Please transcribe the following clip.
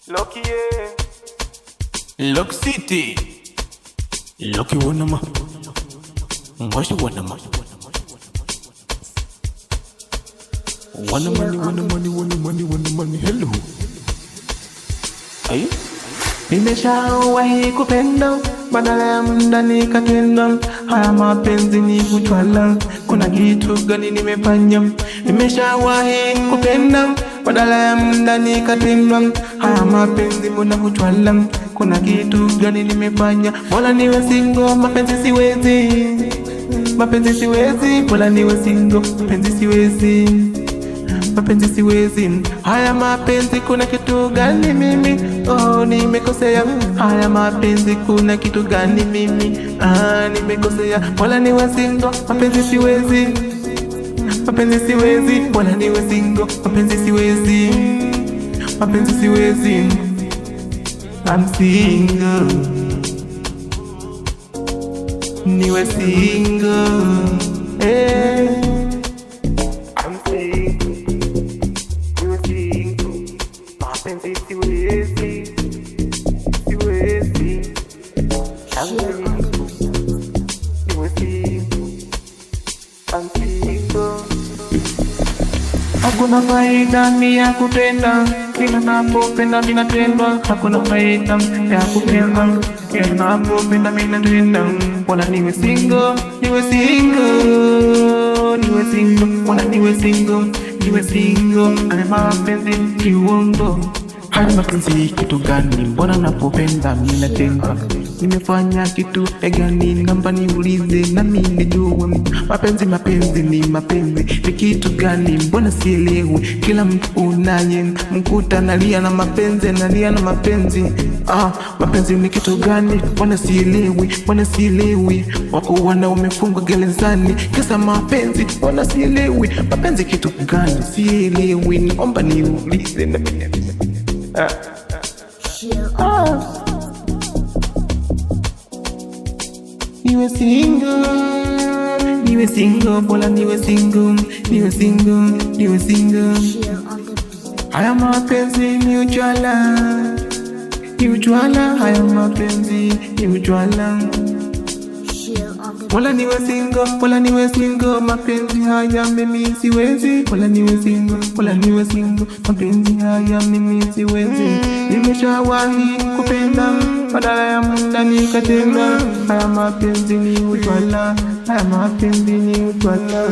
Lucky, yeah. Lock City. Lucky wanama. Mwashi wanama. Wanna money, hello. Ayo. Nimeshawahi kupenda badala ya muda nikatenda. Haya mapenzi ni kutwala, kuna kitu gani nimefanya? Nimeshawahi kupenda badala ya muda nikatenda. Haya mapenzi mbona kutwala, kuna kitu gani nimefanya? Bora niwe single, mapenzi siwezi. Mapenzi siwezi, bora niwe single, mapenzi siwezi. Mapenzi siwezi. Haya mapenzi kuna kitu gani mimi? Oh, nimekosea. Haya mapenzi kuna kitu gani mimi? Nimekosea. Bora niwe single, mapenzi siwezi. Mapenzi siwezi, bora niwe single, mapenzi siwezi. Mapenzi siwezi. I'm single. Niwe single. I'm single. Niwe single. Mapenzi siwezi. Siwezi. I'm single. Niwe single. I'm single. Hakuna faida ni ya kupenda, kila napopenda mimi natendwa. Hakuna faida ya kupenda, kila napopenda mimi natendwa. Bora niwe single, niwe single, niwe single, bora niwe single, niwe single. Haya mapenzi kiuongo. Haya mapenzi kitu gani? Mbona napopenda mimi natendwa? Nimefanya kitu gani? Namba niulize na mimi nijue. Mapenzi ni mapenzi ni kitu gani? Mbona sielewi? Kila mtu unaye mkuta nalia na mapenzi, nalia na mapenzi. Mapenzi ni kitu gani? Mbona sielewi? Mbona sielewi? Wako wana umefungwa gerezani kisa mapenzi. Mbona sielewi? Mapenzi kitu gani? Sielewi. Naomba niulize na mimi. Niwe single, niwe single, bora niwe single, niwe single, niwe single. Haya mapenzi ni ujwala, ni ujwala. Haya mapenzi ni ujwala. Bora niwe single, bora niwe single, mapenzi haya mimi siwezi. Bora niwe single, bora niwe single, mapenzi haya mimi siwezi. Nimeshawahi kupenda badala ya muda nikatenda. Haya mapenzi ni ujwala, haya mapenzi ni ujwala.